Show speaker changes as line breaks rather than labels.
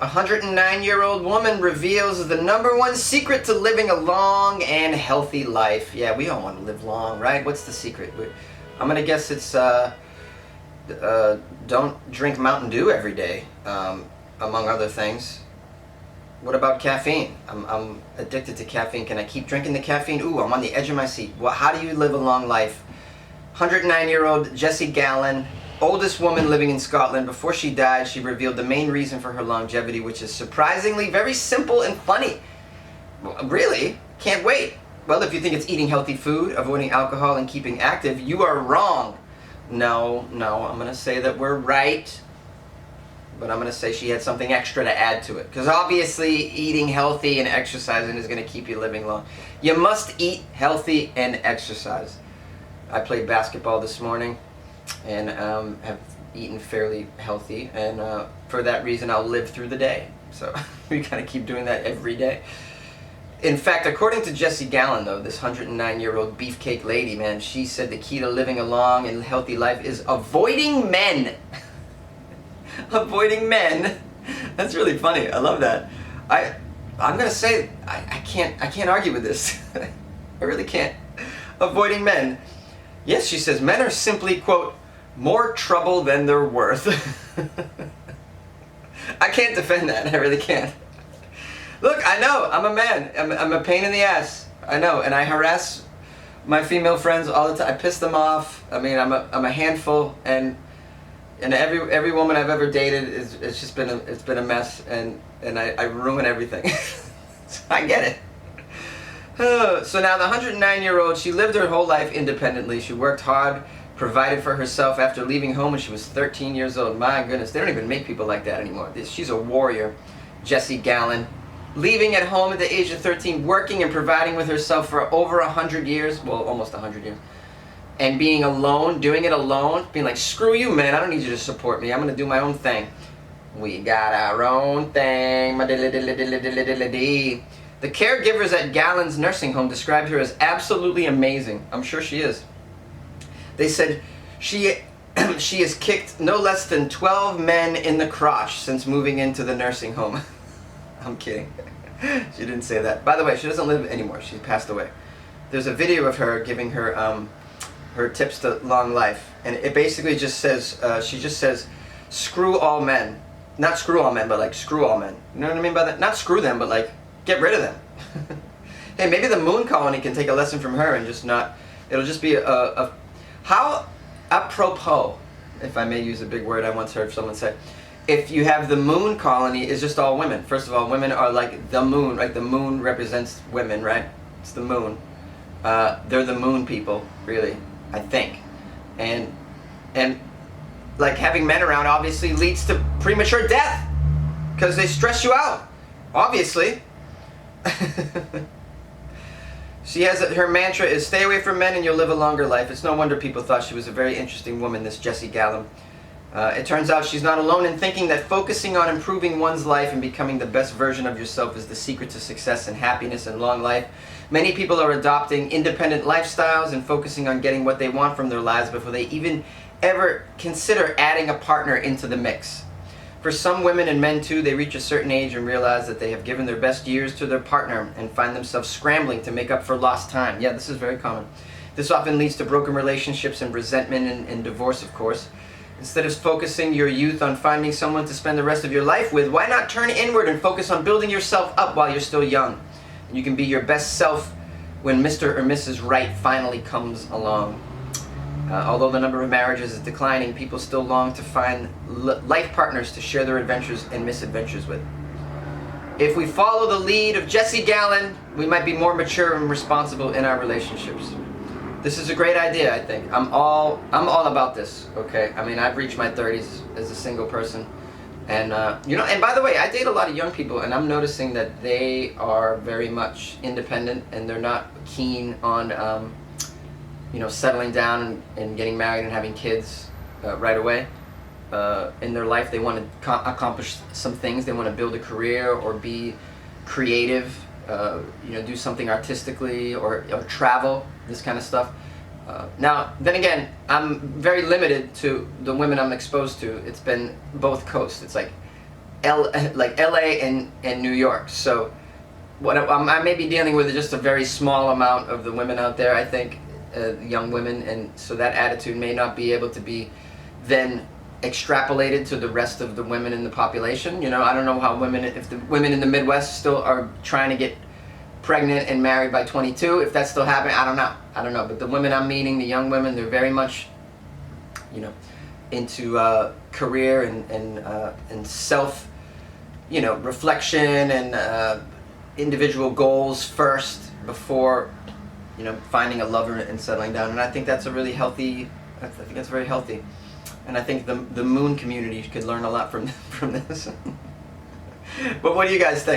A 109-year-old woman reveals the #1 secret to living a long and healthy life. Yeah, we all want to live long, right? What's the secret? I'm gonna guess it's don't drink Mountain Dew every day, among other things. What about caffeine? I'm addicted to caffeine. Can I keep drinking the caffeine? Ooh, I'm on the edge of my seat. Well, how do you live a long life? 109-year-old Jessie Gallan, oldest woman living in Scotland. Before she died, she revealed the main reason for her longevity, which is surprisingly very simple and funny. Really? Can't wait. Well, if you think it's eating healthy food, avoiding alcohol, and keeping active, you are wrong. No, I'm going to say that we're right. But I'm going to say she had something extra to add to it. Because obviously eating healthy and exercising is going to keep you living long. You must eat healthy and exercise. I played basketball this morning and have eaten fairly healthy. And for that reason, I'll live through the day. So we kind of keep doing that every day. In fact, according to Jessie Gallan, though, this 109-year-old beefcake lady, man, she said the key to living a long and healthy life is avoiding men. Avoiding men. That's really funny. I love that. I'm gonna say I can't argue with this. I really can't. Avoiding men. Yes, she says men are simply, quote, more trouble than they're worth. I can't defend that. I really can't. Look, I know I'm a man. I'm a pain in the ass. I know, and I harass my female friends all the time. I piss them off. I mean, I'm a handful, and every woman I've ever dated it's just been a mess, and I ruin everything. So I get it. So now the 109-year-old, she lived her whole life independently. She worked hard, provided for herself after leaving home when she was 13 years old. My goodness, they don't even make people like that anymore. She's a warrior, Jessie Gallan. Leaving at home at the age of 13, working and providing with herself for over 100 years, well, almost 100 years. And being alone, doing it alone, being like, screw you, man, I don't need you to support me. I'm going to do my own thing. We got our own thing. The caregivers at Gallan's nursing home described her as absolutely amazing. I'm sure she is. They said she has kicked no less than 12 men in the crotch since moving into the nursing home. I'm kidding. She didn't say that. By the way, she doesn't live anymore. She's passed away. There's a video of her giving her her tips to long life, and it basically just says she just says, "Screw all men." Not screw all men, but like screw all men. You know what I mean by that? Not screw them, but like get rid of them. Hey, maybe the moon colony can take a lesson from her and just not. It'll just be how apropos, if I may use a big word I once heard someone say. If you have the moon colony, it's just all women. First of all, women are like the moon, right? The moon represents women, right? It's the moon. They're the moon people, really, I think. And like having men around obviously leads to premature death because they stress you out, obviously. She has her mantra is stay away from men and you'll live a longer life. It's no wonder people thought she was a very interesting woman, this Jessie Gallan. It turns out she's not alone in thinking that focusing on improving one's life and becoming the best version of yourself is the secret to success and happiness and long life. Many people are adopting independent lifestyles and focusing on getting what they want from their lives before they even ever consider adding a partner into the mix. For some women and men too, they reach a certain age and realize that they have given their best years to their partner and find themselves scrambling to make up for lost time. Yeah, this is very common. This often leads to broken relationships and resentment and divorce, of course. Instead of focusing your youth on finding someone to spend the rest of your life with, why not turn inward and focus on building yourself up while you're still young? You can be your best self when Mr. or Mrs. Right finally comes along. Although the number of marriages is declining, people still long to find life partners to share their adventures and misadventures with. If we follow the lead of Jessie Gallan, we might be more mature and responsible in our relationships. This is a great idea, I think. I'm all about this, okay? I mean, I've reached my 30s as a single person. And, you know, and by the way, I date a lot of young people, and I'm noticing that they are very much independent, and they're not keen on, you know, settling down and getting married and having kids right away. In their life, they want to accomplish some things. They want to build a career or be creative, you know, do something artistically or travel, this kind of stuff. Now, then again, I'm very limited to the women I'm exposed to. It's been both coasts. It's like like LA and New York. So what I may be dealing with is just a very small amount of the women out there, I think, young women, and so that attitude may not be able to be then extrapolated to the rest of the women in the population. You know, I don't know how women, if the women in the Midwest still are trying to get pregnant and married by 22, if that's still happening, I don't know. But the women I'm meeting, the young women, they're very much, you know, into career and self, you know, reflection and individual goals first before, you know, finding a lover and settling down. And I think that's a really healthy, I think that's very healthy. And I think the moon community could learn a lot from this. But what do you guys think?